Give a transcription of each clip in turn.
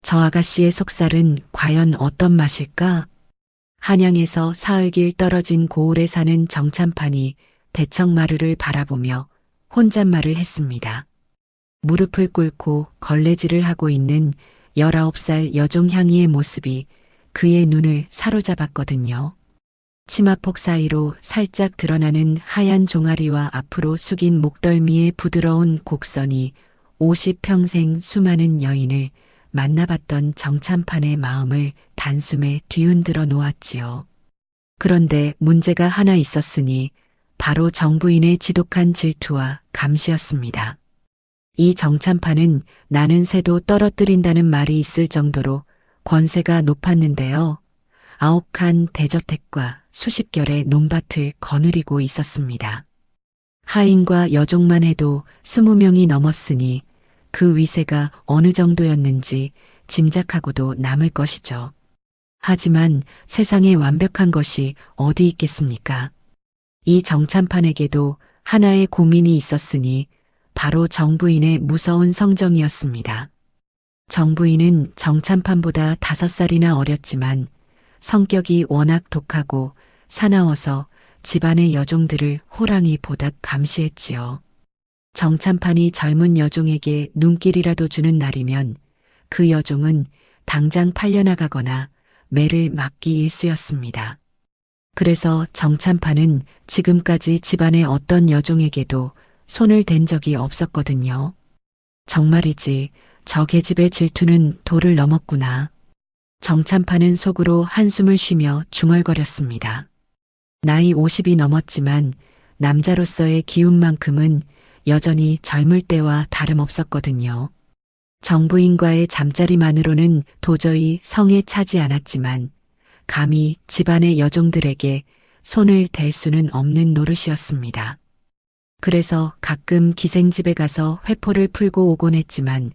저 아가씨의 속살은 과연 어떤 맛일까? 한양에서 사흘길 떨어진 고을에 사는 정참판이 대청마루를 바라보며 혼잣말을 했습니다. 무릎을 꿇고 걸레질을 하고 있는 19살 여종 향이의 모습이 그의 눈을 사로잡았거든요. 치마폭 사이로 살짝 드러나는 하얀 종아리와 앞으로 숙인 목덜미의 부드러운 곡선이 50평생 수많은 여인을 만나봤던 정참판의 마음을 단숨에 뒤흔들어 놓았지요. 그런데 문제가 하나 있었으니 바로 정부인의 지독한 질투와 감시였습니다. 이 정참판은 나는 새도 떨어뜨린다는 말이 있을 정도로 권세가 높았는데요. 9칸 대저택과 수십 결의 논밭을 거느리고 있었습니다. 하인과 여종만 해도 20명이 넘었으니 그 위세가 어느 정도였는지 짐작하고도 남을 것이죠. 하지만 세상에 완벽한 것이 어디 있겠습니까? 이 정참판에게도 하나의 고민이 있었으니 바로 정부인의 무서운 성정이었습니다. 정부인은 정참판보다 5살이나 어렸지만 성격이 워낙 독하고 사나워서 집안의 여종들을 호랑이 보듯 감시했지요. 정참판이 젊은 여종에게 눈길이라도 주는 날이면 그 여종은 당장 팔려나가거나 매를 맞기 일쑤였습니다. 그래서 정참판은 지금까지 집안의 어떤 여종에게도 손을 댄 적이 없었거든요. 정말이지 저 계집의 질투는 도를 넘었구나. 정참판은 속으로 한숨을 쉬며 중얼거렸습니다. 나이 50이 넘었지만 남자로서의 기운만큼은 여전히 젊을 때와 다름없었거든요. 정부인과의 잠자리만으로는 도저히 성에 차지 않았지만 감히 집안의 여종들에게 손을 댈 수는 없는 노릇이었습니다. 그래서 가끔 기생집에 가서 회포를 풀고 오곤 했지만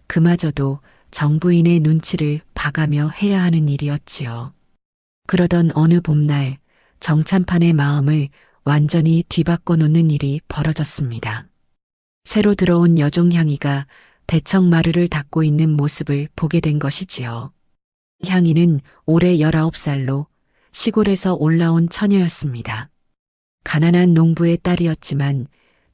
그마저도 정부인의 눈치를 봐가며 해야 하는 일이었지요. 그러던 어느 봄날 정참판의 마음을 완전히 뒤바꿔 놓는 일이 벌어졌습니다. 새로 들어온 여종 향이가 대청마루를 닦고 있는 모습을 보게 된 것이지요. 향이는 올해 19살로 시골에서 올라온 처녀였습니다. 가난한 농부의 딸이었지만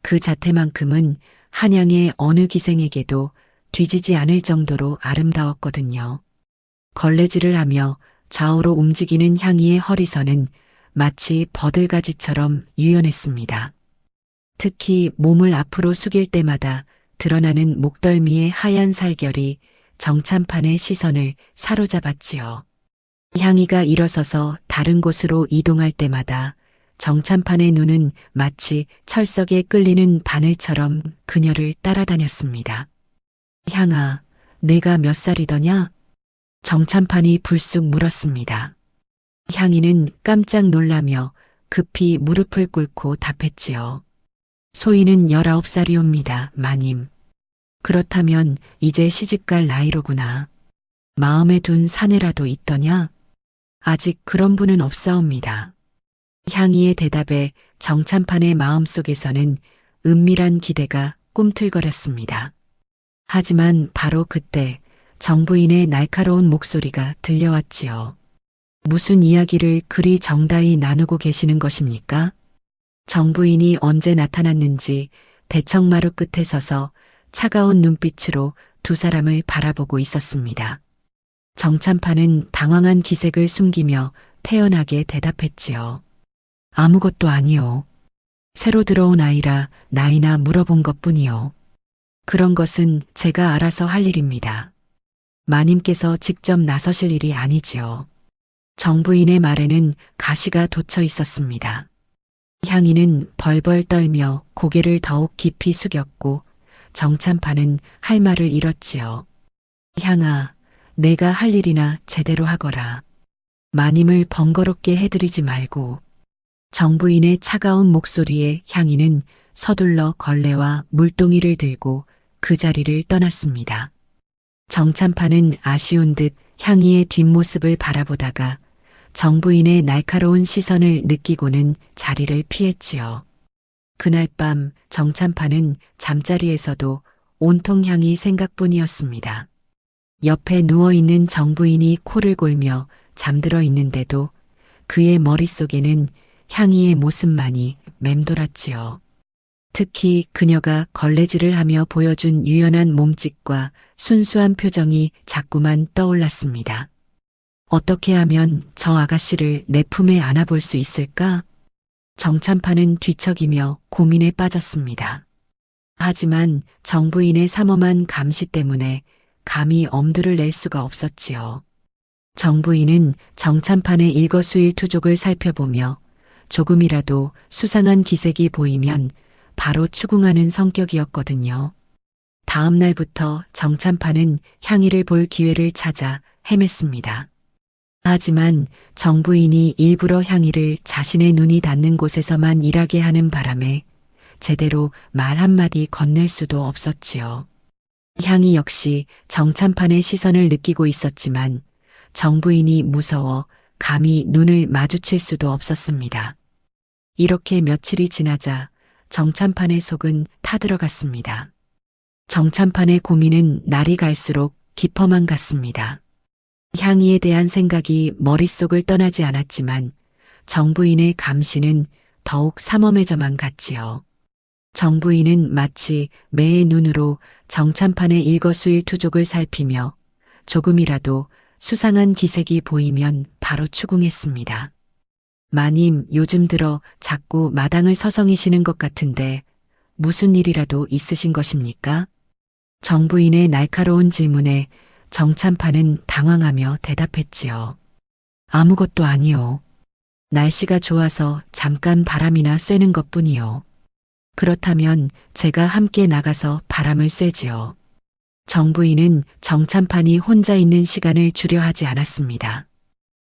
그 자태만큼은 한양의 어느 기생에게도 뒤지지 않을 정도로 아름다웠거든요. 걸레질을 하며 좌우로 움직이는 향이의 허리선은 마치 버들가지처럼 유연했습니다. 특히 몸을 앞으로 숙일 때마다 드러나는 목덜미의 하얀 살결이 정참판의 시선을 사로잡았지요. 향이가 일어서서 다른 곳으로 이동할 때마다 정참판의 눈은 마치 철석에 끌리는 바늘처럼 그녀를 따라다녔습니다. 향아, 내가 몇 살이더냐? 정참판이 불쑥 물었습니다. 향이는 깜짝 놀라며 급히 무릎을 꿇고 답했지요. 소희는 19살이옵니다, 마님. 그렇다면 이제 시집갈 나이로구나. 마음에 둔 사내라도 있더냐? 아직 그런 분은 없사옵니다. 향이의 대답에 정참판의 마음속에서는 은밀한 기대가 꿈틀거렸습니다. 하지만 바로 그때 정부인의 날카로운 목소리가 들려왔지요. 무슨 이야기를 그리 정다히 나누고 계시는 것입니까? 정부인이 언제 나타났는지 대청마루 끝에 서서 차가운 눈빛으로 두 사람을 바라보고 있었습니다. 정참판은 당황한 기색을 숨기며 태연하게 대답했지요. 아무것도 아니요. 새로 들어온 아이라 나이나 물어본 것뿐이요. 그런 것은 제가 알아서 할 일입니다. 마님께서 직접 나서실 일이 아니지요. 정부인의 말에는 가시가 돋쳐 있었습니다. 향이는 벌벌 떨며 고개를 더욱 깊이 숙였고 정참판은 할 말을 잃었지요. 향아, 내가 할 일이나 제대로 하거라. 마님을 번거롭게 해드리지 말고. 정부인의 차가운 목소리에 향이는 서둘러 걸레와 물동이를 들고 그 자리를 떠났습니다. 정참판은 아쉬운 듯 향이의 뒷모습을 바라보다가 정부인의 날카로운 시선을 느끼고는 자리를 피했지요. 그날 밤 정참판은 잠자리에서도 온통 향이 생각뿐이었습니다. 옆에 누워있는 정부인이 코를 골며 잠들어 있는데도 그의 머릿속에는 향이의 모습만이 맴돌았지요. 특히 그녀가 걸레질을 하며 보여준 유연한 몸짓과 순수한 표정이 자꾸만 떠올랐습니다. 어떻게 하면 저 아가씨를 내 품에 안아볼 수 있을까? 정찬파는 뒤척이며 고민에 빠졌습니다. 하지만 정부인의 삼엄한 감시 때문에 감히 엄두를 낼 수가 없었지요. 정부인은 정찬판의 일거수일투족을 살펴보며 조금이라도 수상한 기색이 보이면 바로 추궁하는 성격이었거든요. 다음 날부터 정찬판은 향이를 볼 기회를 찾아 헤맸습니다. 하지만 정부인이 일부러 향이를 자신의 눈이 닿는 곳에서만 일하게 하는 바람에 제대로 말 한마디 건넬 수도 없었지요. 향이 역시 정찬판의 시선을 느끼고 있었지만 정부인이 무서워 감히 눈을 마주칠 수도 없었습니다. 이렇게 며칠이 지나자 정찬판의 속은 타들어갔습니다. 정찬판의 고민은 날이 갈수록 깊어만 갔습니다. 향이에 대한 생각이 머릿속을 떠나지 않았지만 정부인의 감시는 더욱 삼엄해져만 갔지요. 정부인은 마치 매의 눈으로 정찬판의 일거수일투족을 살피며 조금이라도 수상한 기색이 보이면 바로 추궁했습니다. 마님, 요즘 들어 자꾸 마당을 서성이시는 것 같은데 무슨 일이라도 있으신 것입니까? 정부인의 날카로운 질문에 정찬판은 당황하며 대답했지요. 아무것도 아니요. 날씨가 좋아서 잠깐 바람이나 쐬는 것뿐이요. 그렇다면 제가 함께 나가서 바람을 쐬지요. 정부인은 정찬판이 혼자 있는 시간을 주려 하지 않았습니다.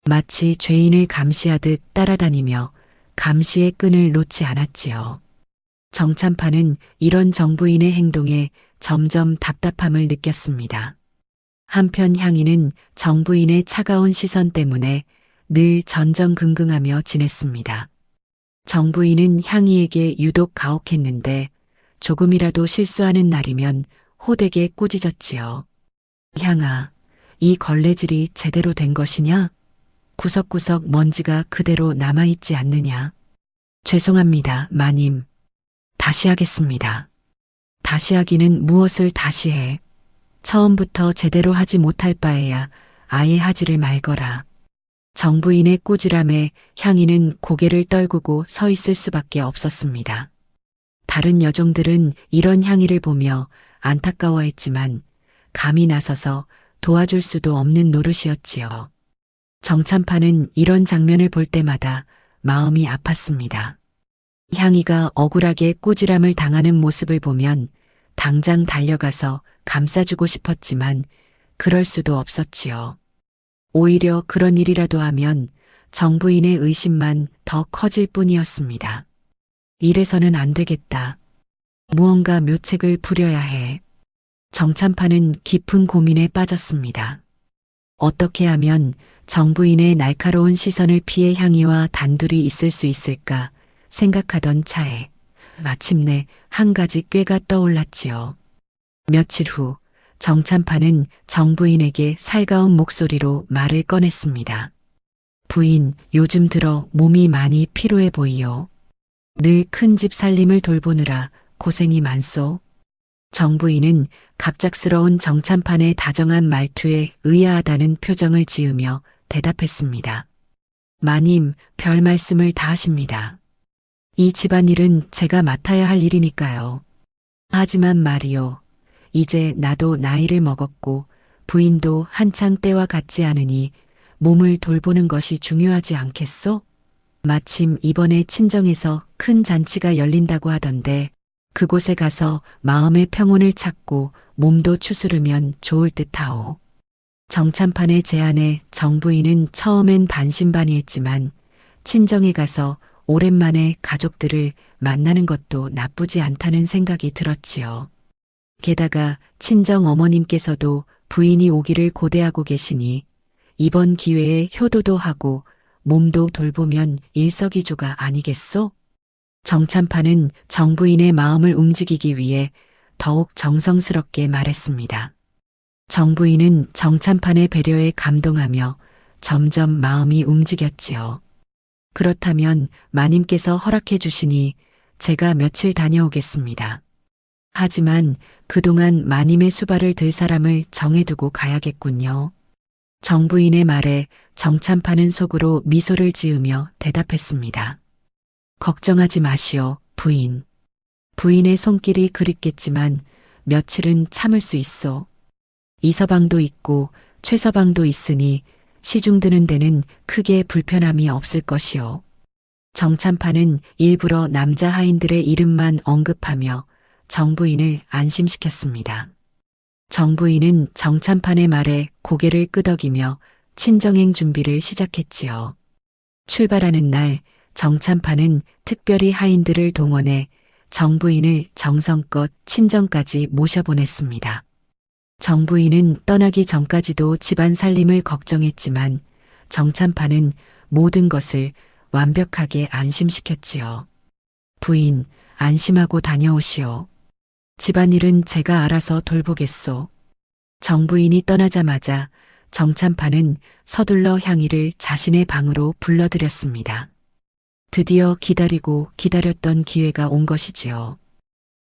마치 죄인을 감시하듯 따라다니며 감시의 끈을 놓지 않았지요. 정찬판은 이런 정부인의 행동에 점점 답답함을 느꼈습니다. 한편 향이는 정부인의 차가운 시선 때문에 늘 전전긍긍하며 지냈습니다. 정부인은 향이에게 유독 가혹했는데 조금이라도 실수하는 날이면 호되게 꾸짖었지요. 향아, 이 걸레질이 제대로 된 것이냐? 구석구석 먼지가 그대로 남아있지 않느냐? 죄송합니다, 마님. 다시 하겠습니다. 다시 하기는 무엇을 다시 해? 처음부터 제대로 하지 못할 바에야 아예 하지를 말거라. 정부인의 꾸지람에 향이는 고개를 떨구고 서 있을 수밖에 없었습니다. 다른 여종들은 이런 향이를 보며 안타까워했지만 감히 나서서 도와줄 수도 없는 노릇이었지요. 정찬파는 이런 장면을 볼 때마다 마음이 아팠습니다. 향이가 억울하게 꾸지람을 당하는 모습을 보면 당장 달려가서 감싸주고 싶었지만 그럴 수도 없었지요. 오히려 그런 일이라도 하면 정부인의 의심만 더 커질 뿐이었습니다. 이래서는 안 되겠다. 무언가 묘책을 부려야 해. 정찬파는 깊은 고민에 빠졌습니다. 어떻게 하면 정부인의 날카로운 시선을 피해 향이와 단둘이 있을 수 있을까 생각하던 차에 마침내 한 가지 꾀가 떠올랐지요. 며칠 후 정찬파는 정부인에게 살가운 목소리로 말을 꺼냈습니다. 부인, 요즘 들어 몸이 많이 피로해 보이요. 늘 큰 집 살림을 돌보느라 고생이 많소. 정부인은 갑작스러운 정찬판의 다정한 말투에 의아하다는 표정을 지으며 대답했습니다. 마님, 별 말씀을 다 하십니다. 이 집안일은 제가 맡아야 할 일이니까요. 하지만 말이요. 이제 나도 나이를 먹었고 부인도 한창 때와 같지 않으니 몸을 돌보는 것이 중요하지 않겠소? 마침 이번에 친정에서 큰 잔치가 열린다고 하던데 그곳에 가서 마음의 평온을 찾고 몸도 추스르면 좋을 듯하오. 정찬판의 제안에 정부인은 처음엔 반신반의했지만 친정에 가서 오랜만에 가족들을 만나는 것도 나쁘지 않다는 생각이 들었지요. 게다가 친정 어머님께서도 부인이 오기를 고대하고 계시니 이번 기회에 효도도 하고 몸도 돌보면 일석이조가 아니겠소? 정찬파는 정부인의 마음을 움직이기 위해 더욱 정성스럽게 말했습니다. 정부인은 정찬판의 배려에 감동하며 점점 마음이 움직였지요. 그렇다면 마님께서 허락해 주시니 제가 며칠 다녀오겠습니다. 하지만 그동안 마님의 수발을 들 사람을 정해두고 가야겠군요. 정부인의 말에 정찬판은 속으로 미소를 지으며 대답했습니다. 걱정하지 마시오, 부인. 부인의 손길이 그립겠지만 며칠은 참을 수 있소. 이서방도 있고 최서방도 있으니 시중 드는 데는 크게 불편함이 없을 것이오. 정찬판은 일부러 남자 하인들의 이름만 언급하며 정부인을 안심시켰습니다. 정부인은 정찬판의 말에 고개를 끄덕이며 친정행 준비를 시작했지요. 출발하는 날 정찬판은 특별히 하인들을 동원해 정부인을 정성껏 친정까지 모셔보냈습니다. 정부인은 떠나기 전까지도 집안 살림을 걱정했지만 정찬판은 모든 것을 완벽하게 안심시켰지요. 부인, 안심하고 다녀오시오. 집안일은 제가 알아서 돌보겠소. 정부인이 떠나자마자 정찬판은 서둘러 향이를 자신의 방으로 불러들였습니다. 드디어 기다리고 기다렸던 기회가 온 것이지요.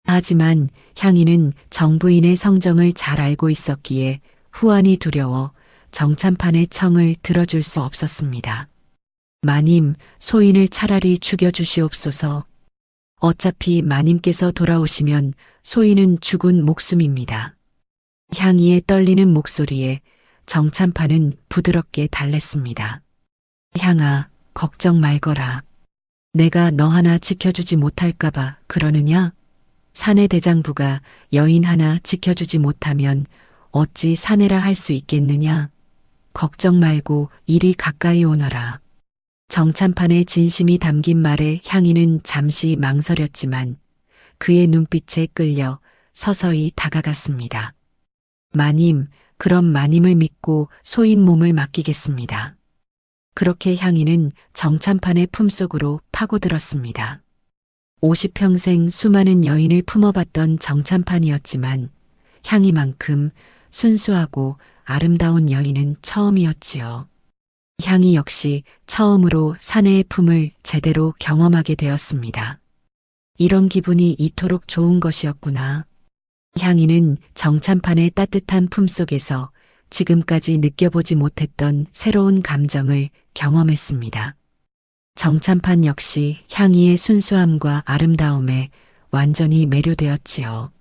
하지만 향이는 정부인의 성정을 잘 알고 있었기에 후환이 두려워 정찬판의 청을 들어줄 수 없었습니다. 마님, 소인을 차라리 죽여주시옵소서. 어차피 마님께서 돌아오시면 소인은 죽은 목숨입니다. 향이의 떨리는 목소리에 정찬판은 부드럽게 달랬습니다. 향아, 걱정 말거라. 내가 너 하나 지켜주지 못할까봐 그러느냐? 사내 대장부가 여인 하나 지켜주지 못하면 어찌 사내라 할 수 있겠느냐? 걱정 말고 이리 가까이 오너라. 정찬판의 진심이 담긴 말에 향이는 잠시 망설였지만 그의 눈빛에 끌려 서서히 다가갔습니다. 마님, 그럼 마님을 믿고 소인 몸을 맡기겠습니다. 그렇게 향이는 정찬판의 품속으로 파고들었습니다. 50평생 수많은 여인을 품어봤던 정찬판이었지만 향이만큼 순수하고 아름다운 여인은 처음이었지요. 향이 역시 처음으로 사내의 품을 제대로 경험하게 되었습니다. 이런 기분이 이토록 좋은 것이었구나. 향이는 정찬판의 따뜻한 품속에서 지금까지 느껴보지 못했던 새로운 감정을 경험했습니다. 정찬판 역시 향이의 순수함과 아름다움에 완전히 매료되었지요.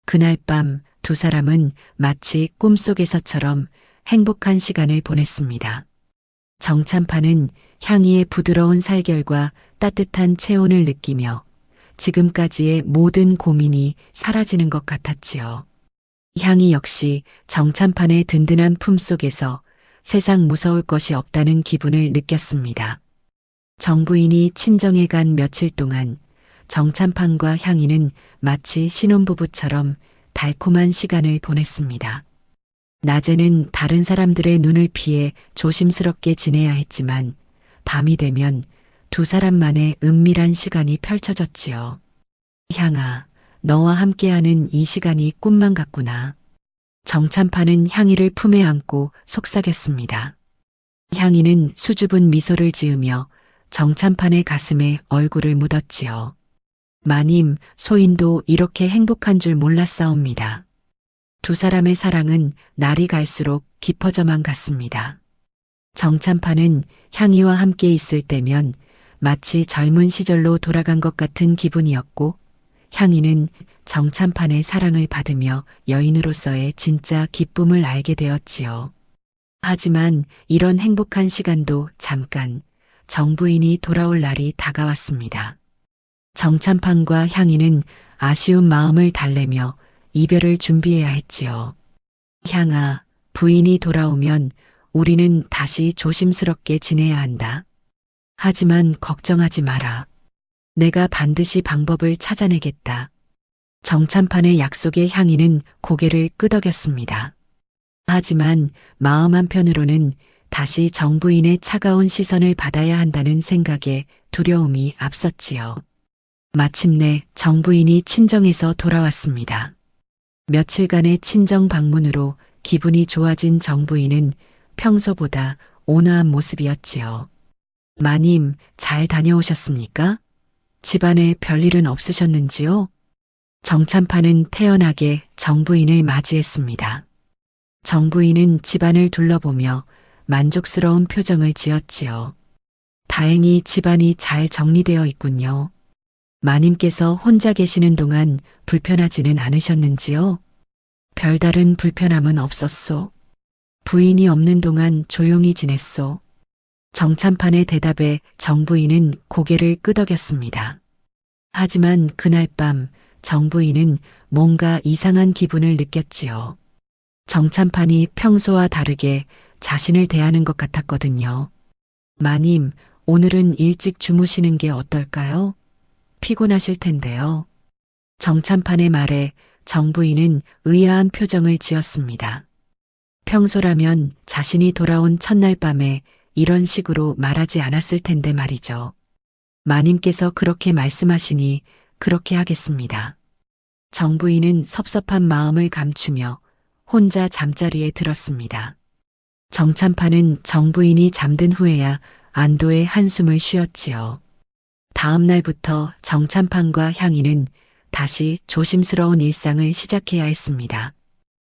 그날 밤 두 사람은 마치 꿈속에서처럼 행복한 시간을 보냈습니다. 정찬판은 향이의 부드러운 살결과 따뜻한 체온을 느끼며 지금까지의 모든 고민이 사라지는 것 같았지요. 향이 역시 정찬판의 든든한 품속에서 세상 무서울 것이 없다는 기분을 느꼈습니다. 정부인이 친정에 간 며칠 동안 정찬판과 향이는 마치 신혼부부처럼 달콤한 시간을 보냈습니다. 낮에는 다른 사람들의 눈을 피해 조심스럽게 지내야 했지만 밤이 되면 두 사람만의 은밀한 시간이 펼쳐졌지요. 향아, 너와 함께하는 이 시간이 꿈만 같구나. 정찬판은 향이를 품에 안고 속삭였습니다. 향이는 수줍은 미소를 지으며 정찬판의 가슴에 얼굴을 묻었지요. 마님, 소인도 이렇게 행복한 줄 몰랐사옵니다. 두 사람의 사랑은 날이 갈수록 깊어져만 갔습니다. 정찬판은 향이와 함께 있을 때면 마치 젊은 시절로 돌아간 것 같은 기분이었고 향이는 정찬판의 사랑을 받으며 여인으로서의 진짜 기쁨을 알게 되었지요. 하지만 이런 행복한 시간도 잠깐 정부인이 돌아올 날이 다가왔습니다. 정찬판과 향이는 아쉬운 마음을 달래며 이별을 준비해야 했지요. 향아, 부인이 돌아오면 우리는 다시 조심스럽게 지내야 한다. 하지만 걱정하지 마라. 내가 반드시 방법을 찾아내겠다. 정찬판의 약속에 향이는 고개를 끄덕였습니다. 하지만 마음 한편으로는 다시 정부인의 차가운 시선을 받아야 한다는 생각에 두려움이 앞섰지요. 마침내 정부인이 친정에서 돌아왔습니다. 며칠간의 친정 방문으로 기분이 좋아진 정부인은 평소보다 온화한 모습이었지요. 마님, 잘 다녀오셨습니까? 집안에 별일은 없으셨는지요? 정찬파는 태연하게 정부인을 맞이했습니다. 정부인은 집안을 둘러보며 만족스러운 표정을 지었지요. 다행히 집안이 잘 정리되어 있군요. 마님께서 혼자 계시는 동안 불편하지는 않으셨는지요? 별다른 불편함은 없었소. 부인이 없는 동안 조용히 지냈소. 정찬판의 대답에 정부인은 고개를 끄덕였습니다. 하지만 그날 밤 정부인은 뭔가 이상한 기분을 느꼈지요. 정찬판이 평소와 다르게 자신을 대하는 것 같았거든요. 마님, 오늘은 일찍 주무시는 게 어떨까요? 피곤하실 텐데요. 정찬판의 말에 정부인은 의아한 표정을 지었습니다. 평소라면 자신이 돌아온 첫날 밤에 이런 식으로 말하지 않았을 텐데 말이죠. 마님께서 그렇게 말씀하시니 그렇게 하겠습니다. 정부인은 섭섭한 마음을 감추며 혼자 잠자리에 들었습니다. 정찬파는 정부인이 잠든 후에야 안도의 한숨을 쉬었지요. 다음 날부터 정찬판과 향이는 다시 조심스러운 일상을 시작해야 했습니다.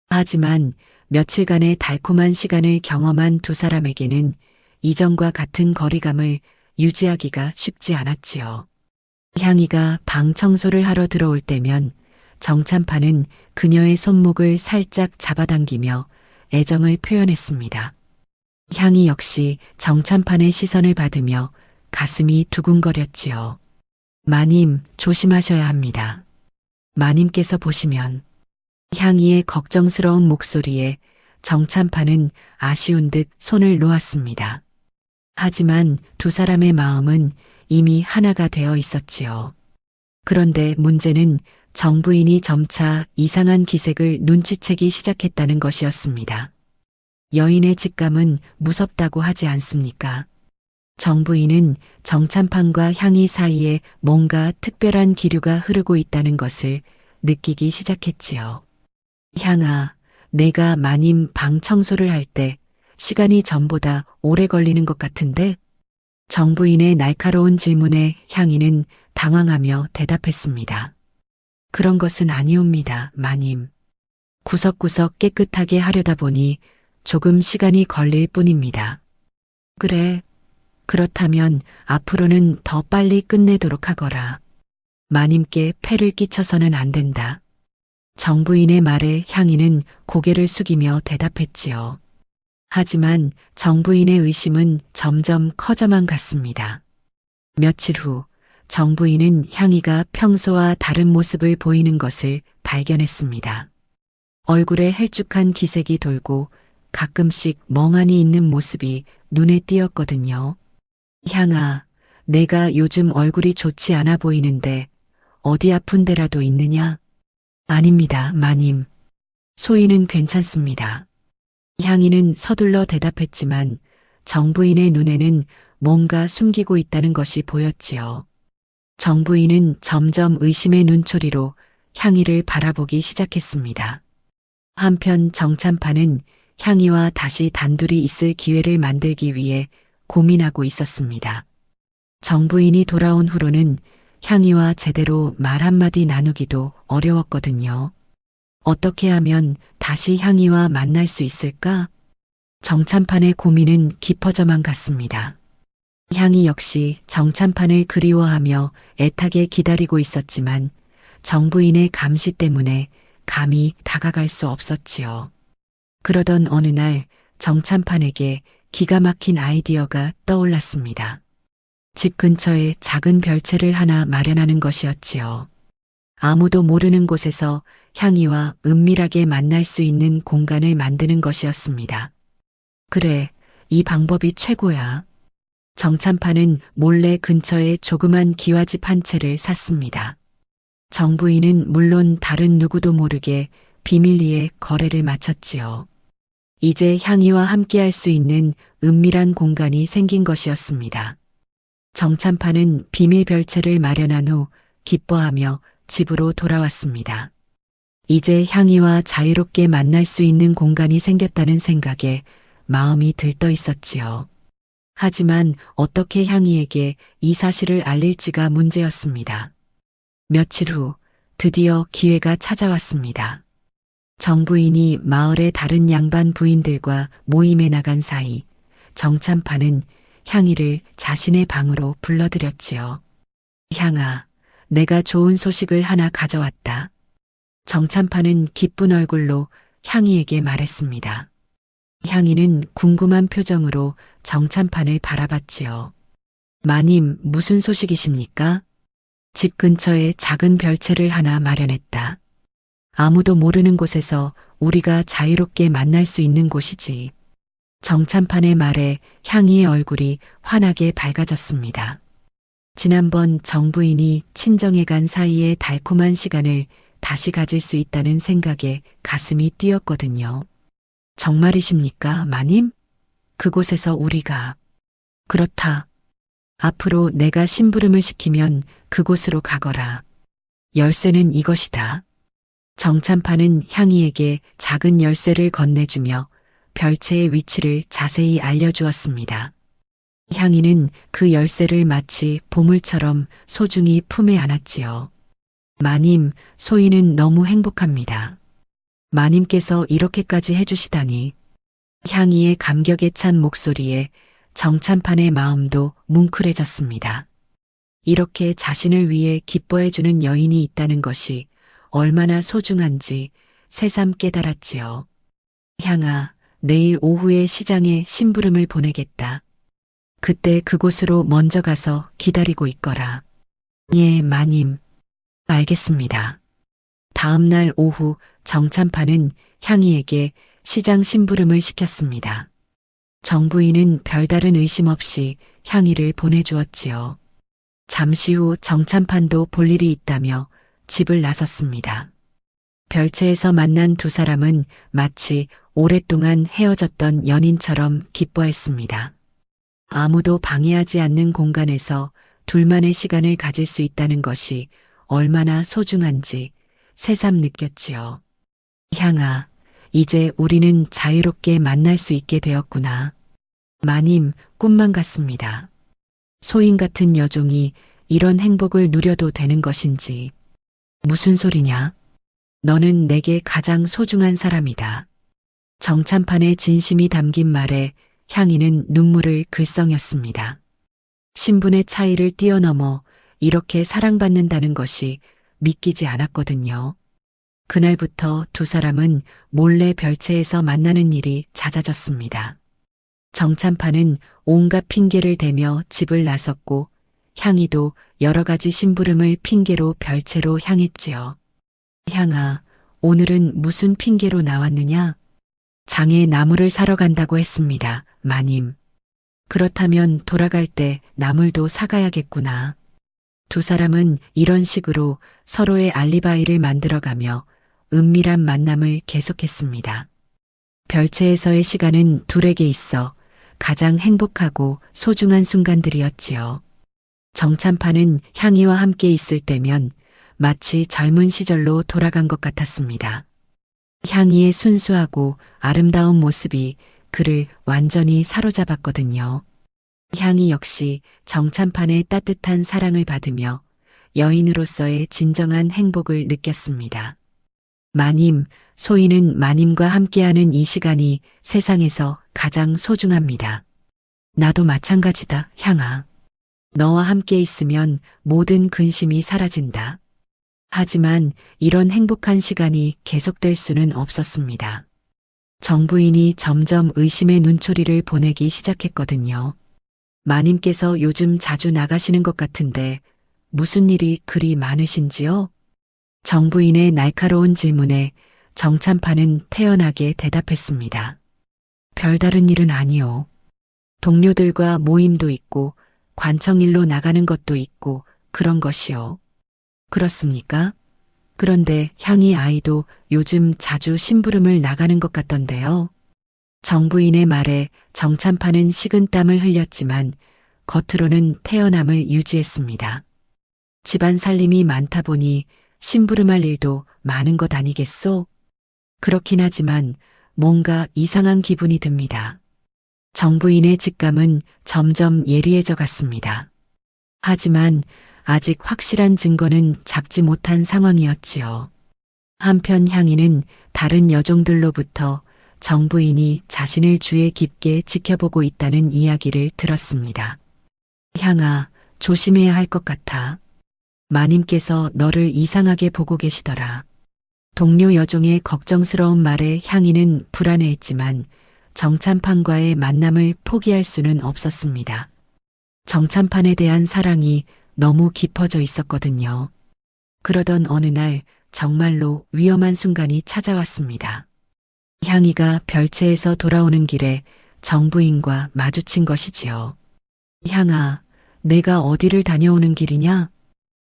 하지만 며칠간의 달콤한 시간을 경험한 두 사람에게는 이전과 같은 거리감을 유지하기가 쉽지 않았지요. 향이가 방 청소를 하러 들어올 때면 정찬파는 그녀의 손목을 살짝 잡아당기며 애정을 표현했습니다. 향이 역시 정찬판의 시선을 받으며 가슴이 두근거렸지요. 마님, 조심하셔야 합니다. 마님께서 보시면. 향이의 걱정스러운 목소리에 정찬파는 아쉬운 듯 손을 놓았습니다. 하지만 두 사람의 마음은 이미 하나가 되어 있었지요. 그런데 문제는 정부인이 점차 이상한 기색을 눈치채기 시작했다는 것이었습니다. 여인의 직감은 무섭다고 하지 않습니까? 정부인은 정찬판과 향이 사이에 뭔가 특별한 기류가 흐르고 있다는 것을 느끼기 시작했지요. 향아, 내가 마님 방 청소를 할 때 시간이 전보다 오래 걸리는 것 같은데? 정부인의 날카로운 질문에 향이는 당황하며 대답했습니다. 그런 것은 아니옵니다, 마님. 구석구석 깨끗하게 하려다 보니 조금 시간이 걸릴 뿐입니다. 그래, 그렇다면 앞으로는 더 빨리 끝내도록 하거라. 마님께 폐를 끼쳐서는 안 된다. 정부인의 말에 향이는 고개를 숙이며 대답했지요. 하지만 정부인의 의심은 점점 커져만 갔습니다. 며칠 후 정부인은 향이가 평소와 다른 모습을 보이는 것을 발견했습니다. 얼굴에 헬쭉한 기색이 돌고 가끔씩 멍하니 있는 모습이 눈에 띄었거든요. 향아, 내가 요즘 얼굴이 좋지 않아 보이는데 어디 아픈 데라도 있느냐? 아닙니다, 마님. 소희는 괜찮습니다. 향이는 서둘러 대답했지만 정부인의 눈에는 뭔가 숨기고 있다는 것이 보였지요. 정부인은 점점 의심의 눈초리로 향이를 바라보기 시작했습니다. 한편 정찬파는 향이와 다시 단둘이 있을 기회를 만들기 위해 고민하고 있었습니다. 정부인이 돌아온 후로는 향이와 제대로 말 한마디 나누기도 어려웠거든요. 어떻게 하면 다시 향이와 만날 수 있을까? 정찬판의 고민은 깊어져만 갔습니다. 향이 역시 정찬판을 그리워하며 애타게 기다리고 있었지만 정부인의 감시 때문에 감히 다가갈 수 없었지요. 그러던 어느 날 정찬판에게 기가 막힌 아이디어가 떠올랐습니다. 집 근처에 작은 별채를 하나 마련하는 것이었지요. 아무도 모르는 곳에서 향이와 은밀하게 만날 수 있는 공간을 만드는 것이었습니다. 그래, 이 방법이 최고야. 정찬파는 몰래 근처에 조그만 기와집 한 채를 샀습니다. 정부인은 물론 다른 누구도 모르게 비밀리에 거래를 마쳤지요. 이제 향이와 함께할 수 있는 은밀한 공간이 생긴 것이었습니다. 정찬파는 비밀 별채를 마련한 후 기뻐하며 집으로 돌아왔습니다. 이제 향이와 자유롭게 만날 수 있는 공간이 생겼다는 생각에 마음이 들떠 있었지요. 하지만 어떻게 향이에게 이 사실을 알릴지가 문제였습니다. 며칠 후 드디어 기회가 찾아왔습니다. 정부인이 마을의 다른 양반 부인들과 모임에 나간 사이 정찬파는 향이를 자신의 방으로 불러들였지요. 향아, 내가 좋은 소식을 하나 가져왔다. 정찬파는 기쁜 얼굴로 향이에게 말했습니다. 향이는 궁금한 표정으로 정찬판을 바라봤지요. 마님, 무슨 소식이십니까? 집 근처에 작은 별채를 하나 마련했다. 아무도 모르는 곳에서 우리가 자유롭게 만날 수 있는 곳이지. 정찬판의 말에 향이의 얼굴이 환하게 밝아졌습니다. 지난번 정부인이 친정에 간 사이에 달콤한 시간을 다시 가질 수 있다는 생각에 가슴이 뛰었거든요. 정말이십니까, 마님? 그곳에서 우리가. 그렇다. 앞으로 내가 심부름을 시키면 그곳으로 가거라. 열쇠는 이것이다. 정찬파는 향이에게 작은 열쇠를 건네주며 별채의 위치를 자세히 알려주었습니다. 향이는 그 열쇠를 마치 보물처럼 소중히 품에 안았지요. 마님, 소희는 너무 행복합니다. 마님께서 이렇게까지 해주시다니. 향이의 감격에 찬 목소리에 정찬판의 마음도 뭉클해졌습니다. 이렇게 자신을 위해 기뻐해주는 여인이 있다는 것이 얼마나 소중한지 새삼 깨달았지요. 향아, 내일 오후에 시장에 심부름을 보내겠다. 그때 그곳으로 먼저 가서 기다리고 있거라. 예, 마님. 알겠습니다. 다음 날 오후 정찬파는 향이에게 시장 심부름을 시켰습니다. 정부인은 별다른 의심 없이 향이를 보내주었지요. 잠시 후 정찬판도 볼 일이 있다며 집을 나섰습니다. 별채에서 만난 두 사람은 마치 오랫동안 헤어졌던 연인처럼 기뻐했습니다. 아무도 방해하지 않는 공간에서 둘만의 시간을 가질 수 있다는 것이 얼마나 소중한지 새삼 느꼈지요. 향아, 이제 우리는 자유롭게 만날 수 있게 되었구나. 마님, 꿈만 같습니다. 소인 같은 여종이 이런 행복을 누려도 되는 것인지. 무슨 소리냐? 너는 내게 가장 소중한 사람이다. 정찬판의 진심이 담긴 말에 향이는 눈물을 글썽였습니다. 신분의 차이를 뛰어넘어 이렇게 사랑받는다는 것이 믿기지 않았거든요. 그날부터 두 사람은 몰래 별채에서 만나는 일이 잦아졌습니다. 정찬파는 온갖 핑계를 대며 집을 나섰고 향이도 여러 가지 심부름을 핑계로 별채로 향했지요. 향아, 오늘은 무슨 핑계로 나왔느냐? 장에 나무를 사러 간다고 했습니다, 마님. 그렇다면 돌아갈 때 나물도 사가야겠구나. 두 사람은 이런 식으로 서로의 알리바이를 만들어가며 은밀한 만남을 계속했습니다. 별채에서의 시간은 둘에게 있어 가장 행복하고 소중한 순간들이었지요. 정찬파는 향이와 함께 있을 때면 마치 젊은 시절로 돌아간 것 같았습니다. 향이의 순수하고 아름다운 모습이 그를 완전히 사로잡았거든요. 향이 역시 정찬판의 따뜻한 사랑을 받으며 여인으로서의 진정한 행복을 느꼈습니다. 마님, 소희는 마님과 함께하는 이 시간이 세상에서 가장 소중합니다. 나도 마찬가지다, 향아. 너와 함께 있으면 모든 근심이 사라진다. 하지만 이런 행복한 시간이 계속될 수는 없었습니다. 정부인이 점점 의심의 눈초리를 보내기 시작했거든요. 마님께서 요즘 자주 나가시는 것 같은데 무슨 일이 그리 많으신지요? 정부인의 날카로운 질문에 정찬파는 태연하게 대답했습니다. 별다른 일은 아니요. 동료들과 모임도 있고 관청일로 나가는 것도 있고 그런 것이요. 그렇습니까? 그런데 향이 아이도 요즘 자주 심부름을 나가는 것 같던데요. 정부인의 말에 정찬파는 식은땀을 흘렸지만 겉으로는 태연함을 유지했습니다. 집안 살림이 많다 보니 심부름할 일도 많은 것 아니겠소? 그렇긴 하지만 뭔가 이상한 기분이 듭니다. 정부인의 직감은 점점 예리해져 갔습니다. 하지만 아직 확실한 증거는 잡지 못한 상황이었지요. 한편 향인은 다른 여종들로부터 정부인이 자신을 주에 깊게 지켜보고 있다는 이야기를 들었습니다. 향아, 조심해야 할 것 같아. 마님께서 너를 이상하게 보고 계시더라. 동료 여종의 걱정스러운 말에 향인은 불안해했지만 정찬판과의 만남을 포기할 수는 없었습니다. 정찬판에 대한 사랑이 너무 깊어져 있었거든요. 그러던 어느 날 정말로 위험한 순간이 찾아왔습니다. 향이가 별채에서 돌아오는 길에 정부인과 마주친 것이지요. 향아, 내가 어디를 다녀오는 길이냐?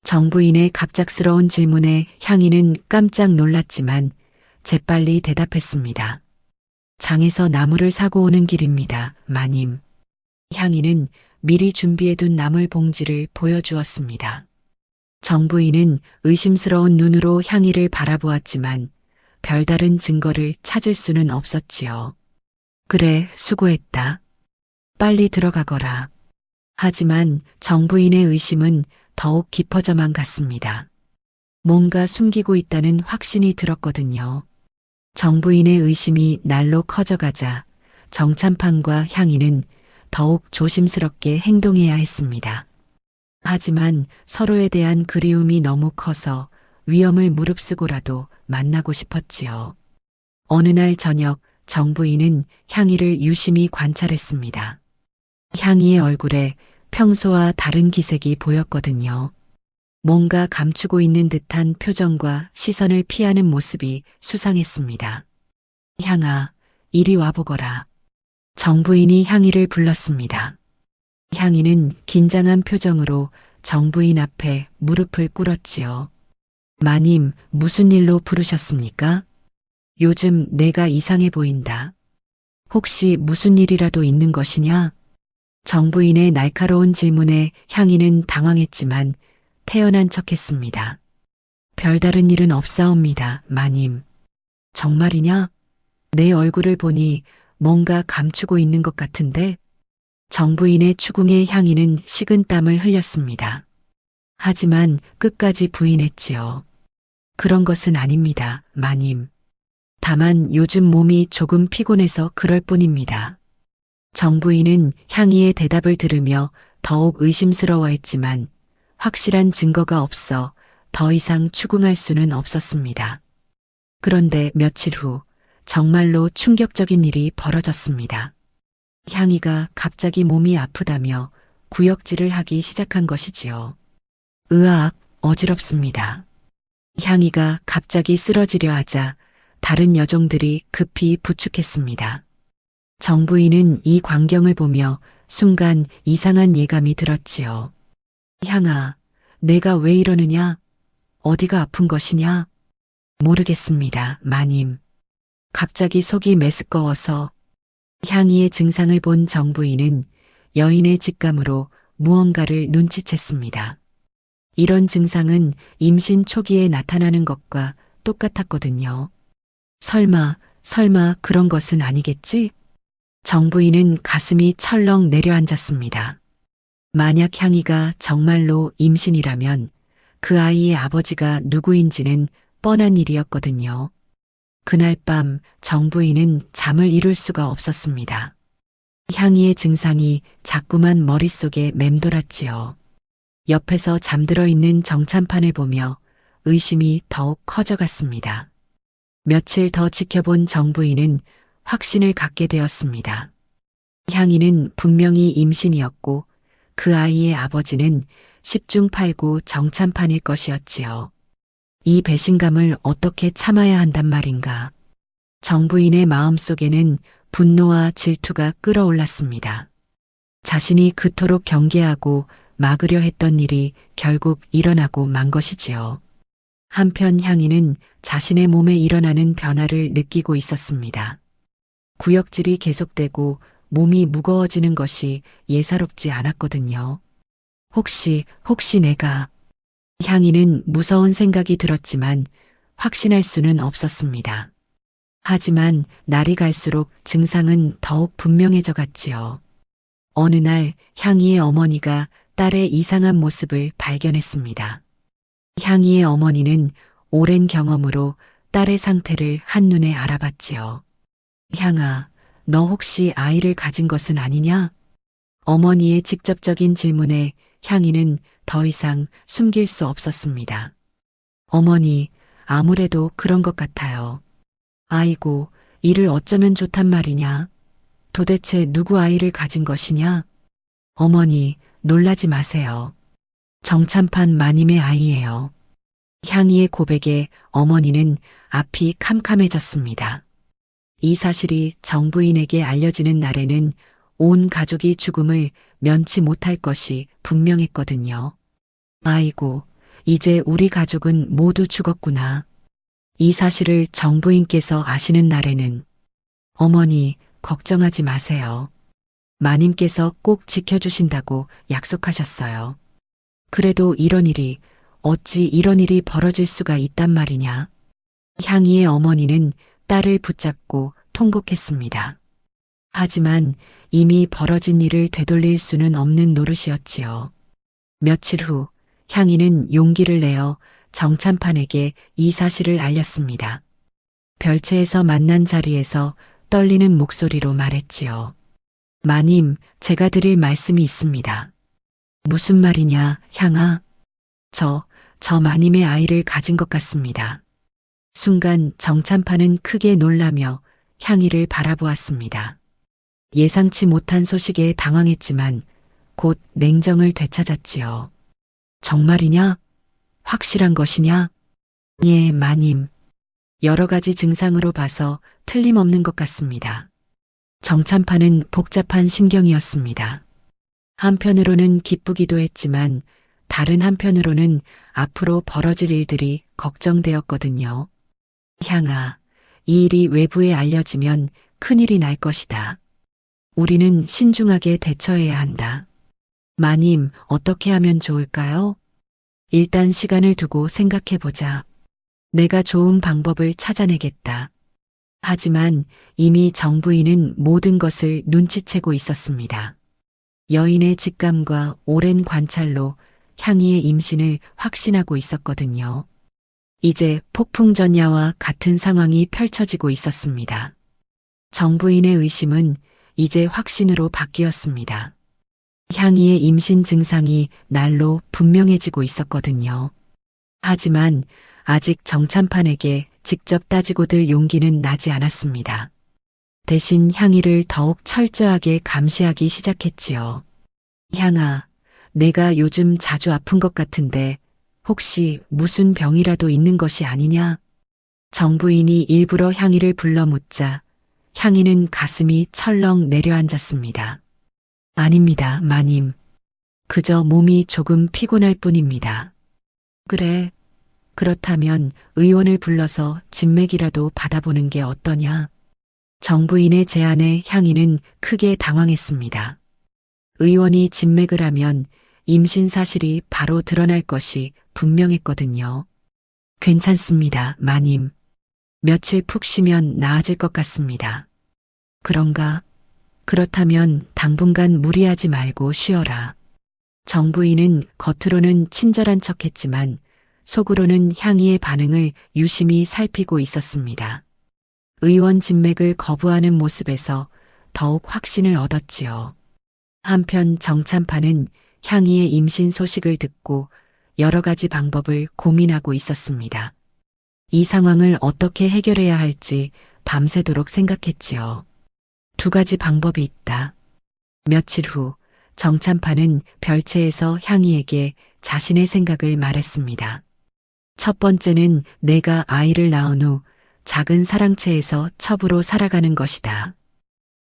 정부인의 갑작스러운 질문에 향이는 깜짝 놀랐지만 재빨리 대답했습니다. 장에서 나무를 사고 오는 길입니다, 마님. 향이는 미리 준비해둔 나물 봉지를 보여주었습니다. 정부인은 의심스러운 눈으로 향이를 바라보았지만 별다른 증거를 찾을 수는 없었지요. 그래, 수고했다. 빨리 들어가거라. 하지만 정부인의 의심은 더욱 깊어져만 갔습니다. 뭔가 숨기고 있다는 확신이 들었거든요. 정부인의 의심이 날로 커져가자 정찬판과 향이는 더욱 조심스럽게 행동해야 했습니다. 하지만 서로에 대한 그리움이 너무 커서 위험을 무릅쓰고라도 만나고 싶었지요. 어느 날 저녁 정부인은 향이를 유심히 관찰했습니다. 향이의 얼굴에 평소와 다른 기색이 보였거든요. 뭔가 감추고 있는 듯한 표정과 시선을 피하는 모습이 수상했습니다. 향아, 이리 와보거라. 정부인이 향이를 불렀습니다. 향이는 긴장한 표정으로 정부인 앞에 무릎을 꿇었지요. 마님, 무슨 일로 부르셨습니까? 요즘 내가 이상해 보인다. 혹시 무슨 일이라도 있는 것이냐? 정부인의 날카로운 질문에 향이는 당황했지만 태연한 척했습니다. 별다른 일은 없사옵니다, 마님. 정말이냐? 내 얼굴을 보니 뭔가 감추고 있는 것 같은데? 정부인의 추궁에 향이는 식은땀을 흘렸습니다. 하지만 끝까지 부인했지요. 그런 것은 아닙니다, 마님. 다만 요즘 몸이 조금 피곤해서 그럴 뿐입니다. 정부인은 향이의 대답을 들으며 더욱 의심스러워했지만 확실한 증거가 없어 더 이상 추궁할 수는 없었습니다. 그런데 며칠 후 정말로 충격적인 일이 벌어졌습니다. 향이가 갑자기 몸이 아프다며 구역질을 하기 시작한 것이지요. 으악, 어지럽습니다. 향이가 갑자기 쓰러지려 하자 다른 여종들이 급히 부축했습니다. 정부인은 이 광경을 보며 순간 이상한 예감이 들었지요. 향아, 내가 왜 이러느냐? 어디가 아픈 것이냐? 모르겠습니다, 마님. 갑자기 속이 메스꺼워서. 향이의 증상을 본 정부인은 여인의 직감으로 무언가를 눈치챘습니다. 이런 증상은 임신 초기에 나타나는 것과 똑같았거든요. 설마 그런 것은 아니겠지? 정부인은 가슴이 철렁 내려앉았습니다. 만약 향이가 정말로 임신이라면 그 아이의 아버지가 누구인지는 뻔한 일이었거든요. 그날 밤 정부인은 잠을 이룰 수가 없었습니다. 향이의 증상이 자꾸만 머릿속에 맴돌았지요. 옆에서 잠들어 있는 정찬판을 보며 의심이 더욱 커져갔습니다. 며칠 더 지켜본 정부인은 확신을 갖게 되었습니다. 향이는 분명히 임신이었고 그 아이의 아버지는 10중 8구 정찬판일 것이었지요. 이 배신감을 어떻게 참아야 한단 말인가. 정부인의 마음속에는 분노와 질투가 끓어올랐습니다. 자신이 그토록 경계하고 막으려 했던 일이 결국 일어나고 만 것이지요. 한편 향이는 자신의 몸에 일어나는 변화를 느끼고 있었습니다. 구역질이 계속되고 몸이 무거워지는 것이 예사롭지 않았거든요. 혹시 내가 향이는 무서운 생각이 들었지만 확신할 수는 없었습니다. 하지만 날이 갈수록 증상은 더욱 분명해져 갔지요. 어느 날 향이의 어머니가 딸의 이상한 모습을 발견했습니다. 향이의 어머니는 오랜 경험으로 딸의 상태를 한눈에 알아봤지요. 향아, 너 혹시 아이를 가진 것은 아니냐? 어머니의 직접적인 질문에 향이는 더 이상 숨길 수 없었습니다. 어머니, 아무래도 그런 것 같아요. 아이고, 이를 어쩌면 좋단 말이냐? 도대체 누구 아이를 가진 것이냐? 어머니, 놀라지 마세요. 정찬판 마님의 아이예요. 향이의 고백에 어머니는 앞이 캄캄해졌습니다. 이 사실이 정부인에게 알려지는 날에는 온 가족이 죽음을 면치 못할 것이 분명했거든요. 아이고, 이제 우리 가족은 모두 죽었구나. 이 사실을 정부인께서 아시는 날에는 어머니, 걱정하지 마세요. 마님께서 꼭 지켜주신다고 약속하셨어요. 그래도 어찌 이런 일이 벌어질 수가 있단 말이냐. 향이의 어머니는 딸을 붙잡고 통곡했습니다. 하지만 이미 벌어진 일을 되돌릴 수는 없는 노릇이었지요. 며칠 후 향이는 용기를 내어 정찬판에게 이 사실을 알렸습니다. 별채에서 만난 자리에서 떨리는 목소리로 말했지요. 마님, 제가 드릴 말씀이 있습니다. 무슨 말이냐, 향아? 저 마님의 아이를 가진 것 같습니다. 순간 정찬판은 크게 놀라며 향이를 바라보았습니다. 예상치 못한 소식에 당황했지만 곧 냉정을 되찾았지요. 정말이냐? 확실한 것이냐? 예, 마님. 여러 가지 증상으로 봐서 틀림없는 것 같습니다. 정찬판은 복잡한 심경이었습니다. 한편으로는 기쁘기도 했지만 다른 한편으로는 앞으로 벌어질 일들이 걱정되었거든요. 향아, 이 일이 외부에 알려지면 큰일이 날 것이다. 우리는 신중하게 대처해야 한다. 마님, 어떻게 하면 좋을까요? 일단 시간을 두고 생각해보자. 내가 좋은 방법을 찾아내겠다. 하지만 이미 정부인은 모든 것을 눈치채고 있었습니다. 여인의 직감과 오랜 관찰로 향이의 임신을 확신하고 있었거든요. 이제 폭풍전야와 같은 상황이 펼쳐지고 있었습니다. 정부인의 의심은 이제 확신으로 바뀌었습니다. 향이의 임신 증상이 날로 분명해지고 있었거든요. 하지만 아직 정찬판에게 직접 따지고 들 용기는 나지 않았습니다. 대신 향이를 더욱 철저하게 감시하기 시작했지요. 향아, 내가 요즘 자주 아픈 것 같은데 혹시 무슨 병이라도 있는 것이 아니냐? 정부인이 일부러 향이를 불러 묻자 향이는 가슴이 철렁 내려앉았습니다. 아닙니다, 마님. 그저 몸이 조금 피곤할 뿐입니다. 그래. 그렇다면 의원을 불러서 진맥이라도 받아보는 게 어떠냐? 정부인의 제안에 향이는 크게 당황했습니다. 의원이 진맥을 하면 임신 사실이 바로 드러날 것이 분명했거든요. 괜찮습니다, 마님. 며칠 푹 쉬면 나아질 것 같습니다. 그런가? 그렇다면 당분간 무리하지 말고 쉬어라. 정부인은 겉으로는 친절한 척했지만 속으로는 향이의 반응을 유심히 살피고 있었습니다. 의원 진맥을 거부하는 모습에서 더욱 확신을 얻었지요. 한편 정찬판은 향이의 임신 소식을 듣고 여러 가지 방법을 고민하고 있었습니다. 이 상황을 어떻게 해결해야 할지 밤새도록 생각했지요. 두 가지 방법이 있다. 며칠 후 정찬판은 별채에서 향이에게 자신의 생각을 말했습니다. 첫 번째는 내가 아이를 낳은 후 작은 사랑채에서 첩으로 살아가는 것이다.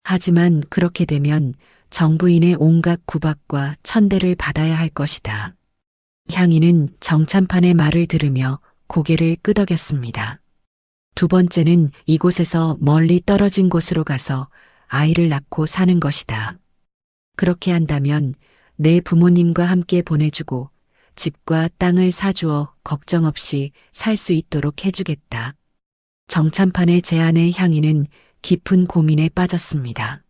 하지만 그렇게 되면 정부인의 온갖 구박과 천대를 받아야 할 것이다. 향이는 정찬판의 말을 들으며 고개를 끄덕였습니다. 두 번째는 이곳에서 멀리 떨어진 곳으로 가서 아이를 낳고 사는 것이다. 그렇게 한다면 내 부모님과 함께 보내주고 집과 땅을 사주어 걱정 없이 살 수 있도록 해주겠다. 정찬판의 제안에 향이는 깊은 고민에 빠졌습니다.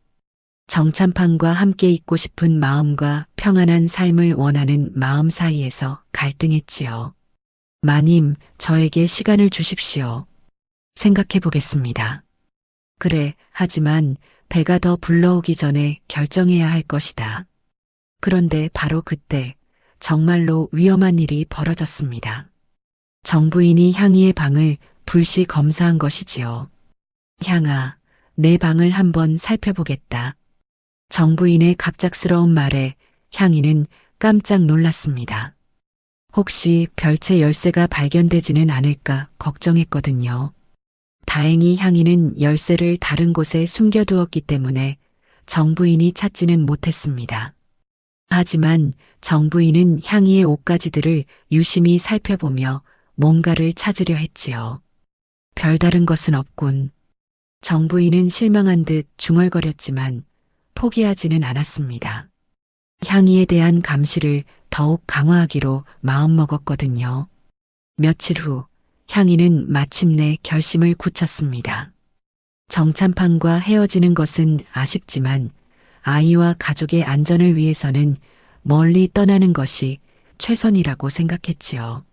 정찬판과 함께 있고 싶은 마음과 평안한 삶을 원하는 마음 사이에서 갈등했지요. 마님, 저에게 시간을 주십시오. 생각해 보겠습니다. 그래, 하지만 배가 더 불러오기 전에 결정해야 할 것이다. 그런데 바로 그때 정말로 위험한 일이 벌어졌습니다. 정부인이 향이의 방을 불시 검사한 것이지요. 향아, 내 방을 한번 살펴보겠다. 정부인의 갑작스러운 말에 향이는 깜짝 놀랐습니다. 혹시 별채 열쇠가 발견되지는 않을까 걱정했거든요. 다행히 향이는 열쇠를 다른 곳에 숨겨두었기 때문에 정부인이 찾지는 못했습니다. 하지만 정부인은 향이의 옷가지들을 유심히 살펴보며 뭔가를 찾으려 했지요. 별다른 것은 없군. 정부인은 실망한 듯 중얼거렸지만 포기하지는 않았습니다. 향이에 대한 감시를 더욱 강화하기로 마음먹었거든요. 며칠 후 향이는 마침내 결심을 굳혔습니다. 정찬판과 헤어지는 것은 아쉽지만 아이와 가족의 안전을 위해서는 멀리 떠나는 것이 최선이라고 생각했지요.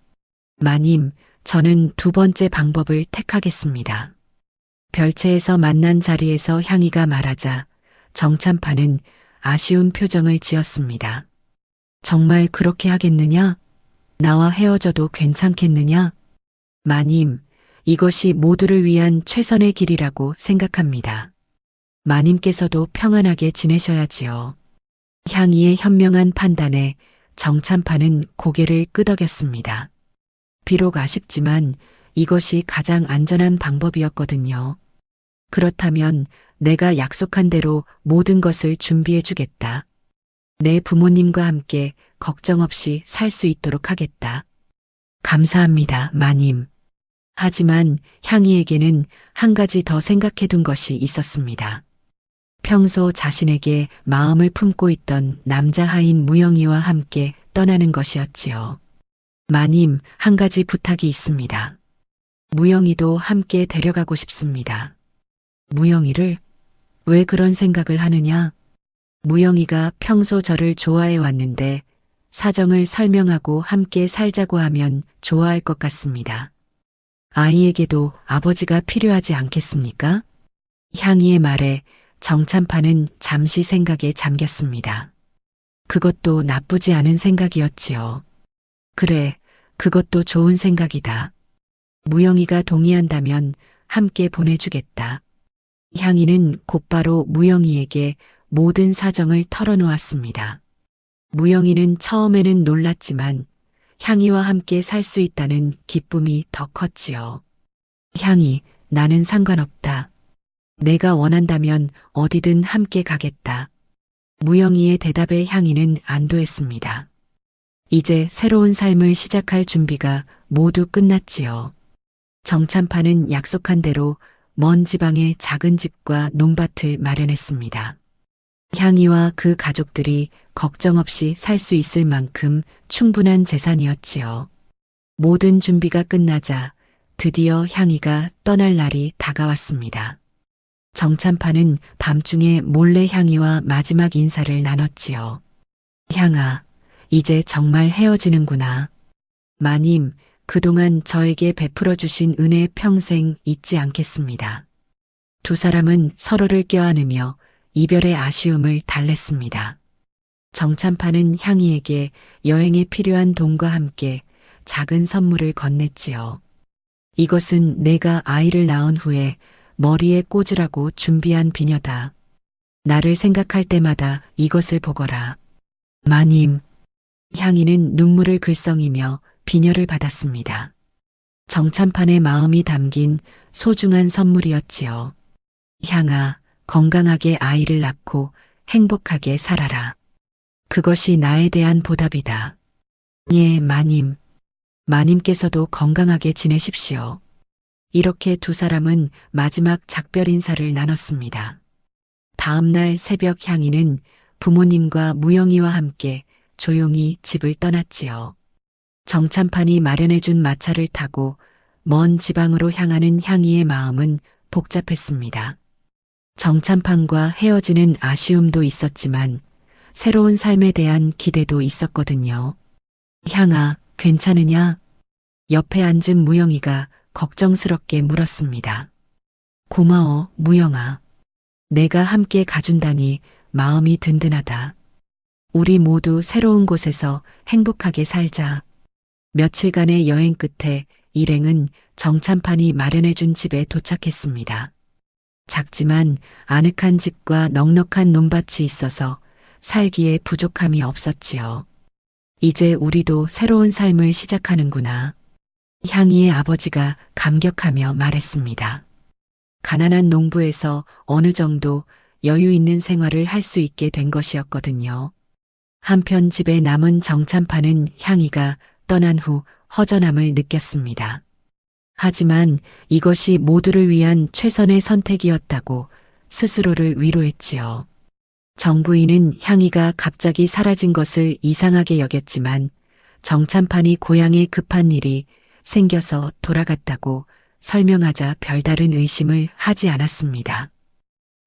마님, 저는 두 번째 방법을 택하겠습니다. 별채에서 만난 자리에서 향이가 말하자 정찬판은 아쉬운 표정을 지었습니다. 정말 그렇게 하겠느냐? 나와 헤어져도 괜찮겠느냐? 마님, 이것이 모두를 위한 최선의 길이라고 생각합니다. 마님께서도 평안하게 지내셔야지요. 향이의 현명한 판단에 정찬판은 고개를 끄덕였습니다. 비록 아쉽지만 이것이 가장 안전한 방법이었거든요. 그렇다면 내가 약속한 대로 모든 것을 준비해 주겠다. 내 부모님과 함께 걱정 없이 살 수 있도록 하겠다. 감사합니다, 마님. 하지만 향이에게는 한 가지 더 생각해둔 것이 있었습니다. 평소 자신에게 마음을 품고 있던 남자 하인 무영이와 함께 떠나는 것이었지요. 마님, 한 가지 부탁이 있습니다. 무영이도 함께 데려가고 싶습니다. 무영이를? 왜 그런 생각을 하느냐? 무영이가 평소 저를 좋아해 왔는데 사정을 설명하고 함께 살자고 하면 좋아할 것 같습니다. 아이에게도 아버지가 필요하지 않겠습니까? 향이의 말에 정찬판은 잠시 생각에 잠겼습니다. 그것도 나쁘지 않은 생각이었지요. 그래, 그것도 좋은 생각이다. 무영이가 동의한다면 함께 보내주겠다. 향이는 곧바로 무영이에게 모든 사정을 털어놓았습니다. 무영이는 처음에는 놀랐지만 향이와 함께 살 수 있다는 기쁨이 더 컸지요. 향이, 나는 상관없다. 내가 원한다면 어디든 함께 가겠다. 무영이의 대답에 향이는 안도했습니다. 이제 새로운 삶을 시작할 준비가 모두 끝났지요. 정찬판은 약속한 대로 먼 지방에 작은 집과 논밭을 마련했습니다. 향이와 그 가족들이 걱정 없이 살 수 있을 만큼 충분한 재산이었지요. 모든 준비가 끝나자 드디어 향이가 떠날 날이 다가왔습니다. 정찬판은 밤중에 몰래 향이와 마지막 인사를 나눴지요. 향아, 이제 정말 헤어지는구나. 마님, 그동안 저에게 베풀어 주신 은혜 평생 잊지 않겠습니다. 두 사람은 서로를 껴안으며 이별의 아쉬움을 달랬습니다. 정찬판은 향이에게 여행에 필요한 돈과 함께 작은 선물을 건넸지요. 이것은 내가 아이를 낳은 후에 머리에 꽂으라고 준비한 비녀다. 나를 생각할 때마다 이것을 보거라. 마님, 향이는 눈물을 글썽이며 비녀를 받았습니다. 정찬판의 마음이 담긴 소중한 선물이었지요. 향아, 건강하게 아이를 낳고 행복하게 살아라. 그것이 나에 대한 보답이다. 예, 마님. 마님께서도 건강하게 지내십시오. 이렇게 두 사람은 마지막 작별 인사를 나눴습니다. 다음 날 새벽 향이는 부모님과 무영이와 함께 조용히 집을 떠났지요. 정찬판이 마련해준 마차를 타고 먼 지방으로 향하는 향이의 마음은 복잡했습니다. 정찬판과 헤어지는 아쉬움도 있었지만 새로운 삶에 대한 기대도 있었거든요. 향아, 괜찮으냐? 옆에 앉은 무영이가 걱정스럽게 물었습니다. 고마워, 무영아. 내가 함께 가준다니 마음이 든든하다. 우리 모두 새로운 곳에서 행복하게 살자. 며칠간의 여행 끝에 일행은 정찬판이 마련해준 집에 도착했습니다. 작지만 아늑한 집과 넉넉한 논밭이 있어서 살기에 부족함이 없었지요. 이제 우리도 새로운 삶을 시작하는구나. 향이의 아버지가 감격하며 말했습니다. 가난한 농부에서 어느 정도 여유 있는 생활을 할 수 있게 된 것이었거든요. 한편 집에 남은 정찬판은 향이가 떠난 후 허전함을 느꼈습니다. 하지만 이것이 모두를 위한 최선의 선택이었다고 스스로를 위로했지요. 정부인은 향이가 갑자기 사라진 것을 이상하게 여겼지만 정찬판이 고향에 급한 일이 생겨서 돌아갔다고 설명하자 별다른 의심을 하지 않았습니다.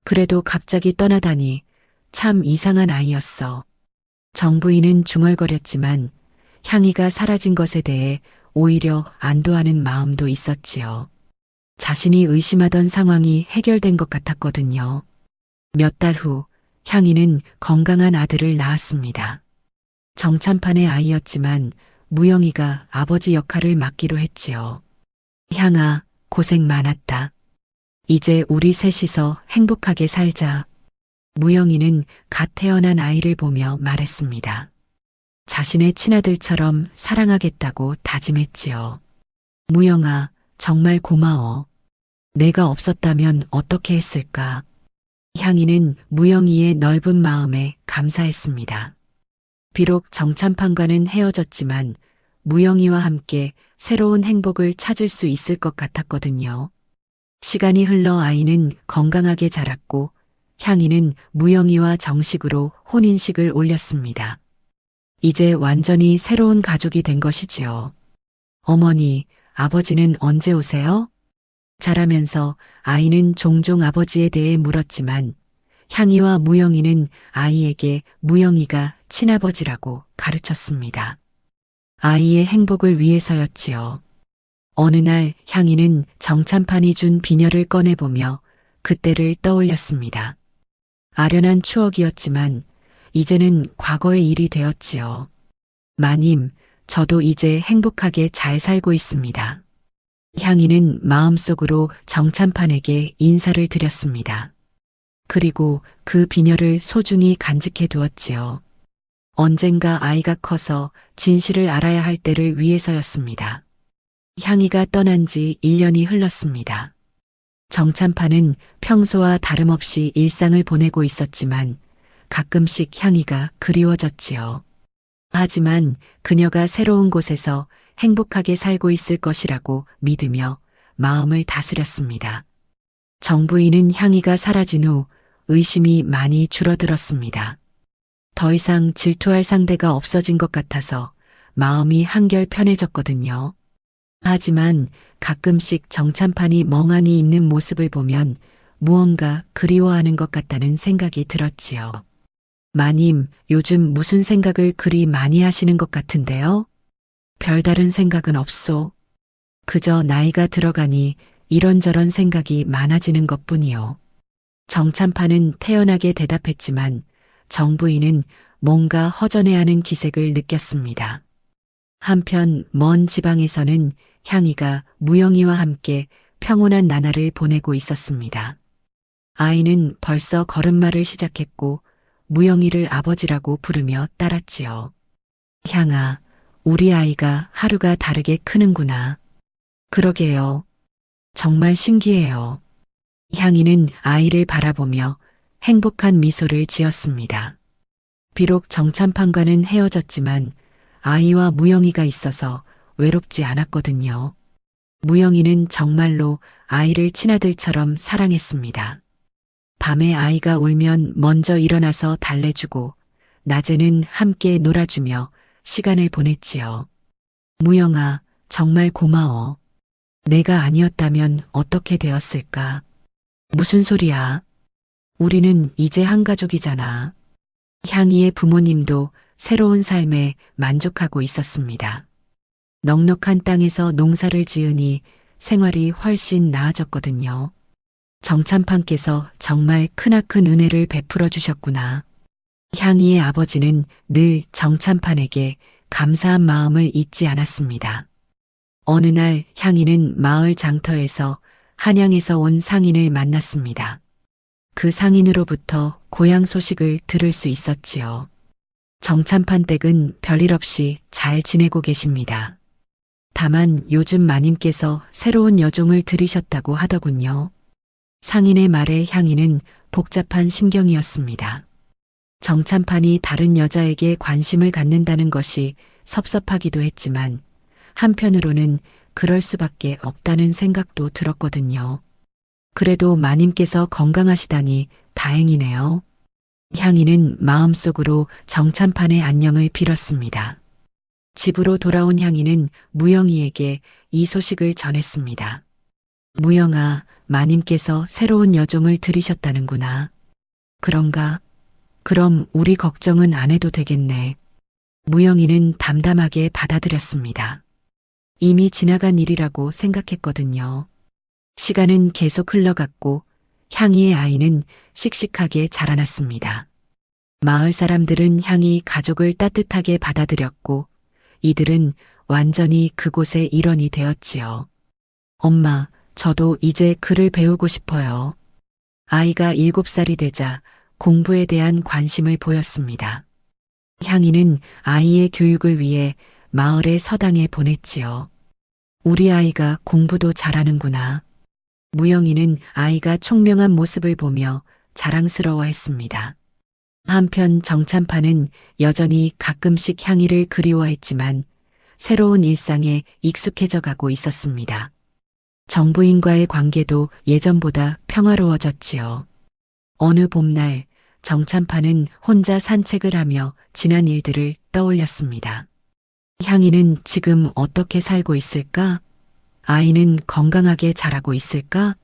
그래도 갑자기 떠나다니 참 이상한 아이였어. 정부인은 중얼거렸지만 향이가 사라진 것에 대해 오히려 안도하는 마음도 있었지요. 자신이 의심하던 상황이 해결된 것 같았거든요. 몇 달 후 향이는 건강한 아들을 낳았습니다. 정찬판의 아이였지만 무영이가 아버지 역할을 맡기로 했지요. 향아, 고생 많았다. 이제 우리 셋이서 행복하게 살자. 무영이는 갓 태어난 아이를 보며 말했습니다. 자신의 친아들처럼 사랑하겠다고 다짐했지요. 무영아, 정말 고마워. 내가 없었다면 어떻게 했을까? 향이는 무영이의 넓은 마음에 감사했습니다. 비록 정찬판과는 헤어졌지만 무영이와 함께 새로운 행복을 찾을 수 있을 것 같았거든요. 시간이 흘러 아이는 건강하게 자랐고 향이는 무영이와 정식으로 혼인식을 올렸습니다. 이제 완전히 새로운 가족이 된 것이지요. 어머니, 아버지는 언제 오세요? 자라면서 아이는 종종 아버지에 대해 물었지만 향이와 무영이는 아이에게 무영이가 친아버지라고 가르쳤습니다. 아이의 행복을 위해서였지요. 어느 날 향이는 정찬판이 준 비녀를 꺼내보며 그때를 떠올렸습니다. 아련한 추억이었지만 이제는 과거의 일이 되었지요. 마님, 저도 이제 행복하게 잘 살고 있습니다. 향이는 마음속으로 정찬판에게 인사를 드렸습니다. 그리고 그 비녀를 소중히 간직해 두었지요. 언젠가 아이가 커서 진실을 알아야 할 때를 위해서였습니다. 향이가 떠난 지 1년이 흘렀습니다. 정찬판은 평소와 다름없이 일상을 보내고 있었지만 가끔씩 향이가 그리워졌지요. 하지만 그녀가 새로운 곳에서 행복하게 살고 있을 것이라고 믿으며 마음을 다스렸습니다. 정부인은 향이가 사라진 후 의심이 많이 줄어들었습니다. 더 이상 질투할 상대가 없어진 것 같아서 마음이 한결 편해졌거든요. 하지만 가끔씩 정찬판이 멍하니 있는 모습을 보면 무언가 그리워하는 것 같다는 생각이 들었지요. 마님, 요즘 무슨 생각을 그리 많이 하시는 것 같은데요? 별다른 생각은 없소. 그저 나이가 들어가니 이런저런 생각이 많아지는 것뿐이요. 정찬판은 태연하게 대답했지만 정부인은 뭔가 허전해하는 기색을 느꼈습니다. 한편 먼 지방에서는 향이가 무영이와 함께 평온한 나날을 보내고 있었습니다. 아이는 벌써 걸음마를 시작했고 무영이를 아버지라고 부르며 따랐지요. 향아, 우리 아이가 하루가 다르게 크는구나. 그러게요. 정말 신기해요. 향이는 아이를 바라보며 행복한 미소를 지었습니다. 비록 정찬판과는 헤어졌지만 아이와 무영이가 있어서 외롭지 않았거든요. 무영이는 정말로 아이를 친아들처럼 사랑했습니다. 밤에 아이가 울면 먼저 일어나서 달래주고 낮에는 함께 놀아주며 시간을 보냈지요. 무영아, 정말 고마워. 내가 아니었다면 어떻게 되었을까? 무슨 소리야? 우리는 이제 한 가족이잖아. 향이의 부모님도 새로운 삶에 만족하고 있었습니다. 넉넉한 땅에서 농사를 지으니 생활이 훨씬 나아졌거든요. 정참판께서 정말 크나큰 은혜를 베풀어 주셨구나. 향이의 아버지는 늘 정참판에게 감사한 마음을 잊지 않았습니다. 어느 날 향이는 마을 장터에서 한양에서 온 상인을 만났습니다. 그 상인으로부터 고향 소식을 들을 수 있었지요. 정참판 댁은 별일 없이 잘 지내고 계십니다. 다만 요즘 마님께서 새로운 여종을 들이셨다고 하더군요. 상인의 말에 향이는 복잡한 심경이었습니다. 정참판이 다른 여자에게 관심을 갖는다는 것이 섭섭하기도 했지만 한편으로는 그럴 수밖에 없다는 생각도 들었거든요. 그래도 마님께서 건강하시다니 다행이네요. 향이는 마음속으로 정참판의 안녕을 빌었습니다. 집으로 돌아온 향이는 무영이에게 이 소식을 전했습니다. 무영아, 마님께서 새로운 여종을 들이셨다는구나. 그런가? 그럼 우리 걱정은 안 해도 되겠네. 무영이는 담담하게 받아들였습니다. 이미 지나간 일이라고 생각했거든요. 시간은 계속 흘러갔고 향이의 아이는 씩씩하게 자라났습니다. 마을 사람들은 향이 가족을 따뜻하게 받아들였고 이들은 완전히 그곳의 일원이 되었지요. 엄마, 저도 이제 글을 배우고 싶어요. 아이가 7살이 되자 공부에 대한 관심을 보였습니다. 향이는 아이의 교육을 위해 마을의 서당에 보냈지요. 우리 아이가 공부도 잘하는구나. 무영이는 아이가 총명한 모습을 보며 자랑스러워했습니다. 한편 정참판은 여전히 가끔씩 향이를 그리워했지만 새로운 일상에 익숙해져 가고 있었습니다. 정부인과의 관계도 예전보다 평화로워졌지요. 어느 봄날 정참판은 혼자 산책을 하며 지난 일들을 떠올렸습니다. 향이는 지금 어떻게 살고 있을까? 아이는 건강하게 자라고 있을까?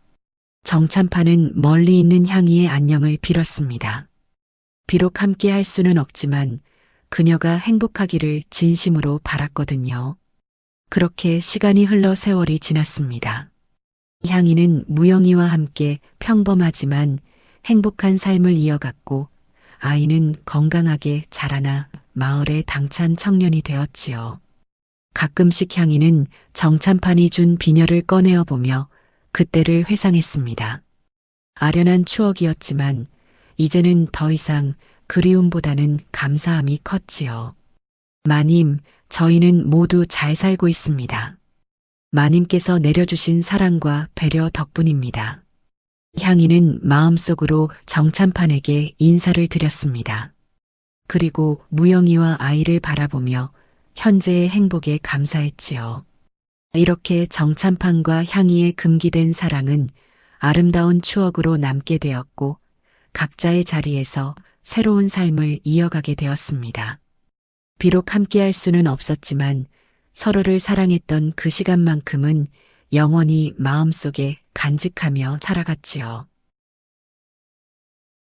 정참판은 멀리 있는 향이의 안녕을 빌었습니다. 비록 함께 할 수는 없지만 그녀가 행복하기를 진심으로 바랐거든요. 그렇게 시간이 흘러 세월이 지났습니다. 향이는 무영이와 함께 평범하지만 행복한 삶을 이어갔고 아이는 건강하게 자라나 마을의 당찬 청년이 되었지요. 가끔씩 향이는 정참판이 준 비녀를 꺼내어 보며 그때를 회상했습니다. 아련한 추억이었지만 이제는 더 이상 그리움보다는 감사함이 컸지요. 마님, 저희는 모두 잘 살고 있습니다. 마님께서 내려주신 사랑과 배려 덕분입니다. 향이는 마음속으로 정참판에게 인사를 드렸습니다. 그리고 무영이와 아이를 바라보며 현재의 행복에 감사했지요. 이렇게 정참판과 향이의 금기된 사랑은 아름다운 추억으로 남게 되었고 각자의 자리에서 새로운 삶을 이어가게 되었습니다. 비록 함께할 수는 없었지만 서로를 사랑했던 그 시간만큼은 영원히 마음속에 간직하며 살아갔지요.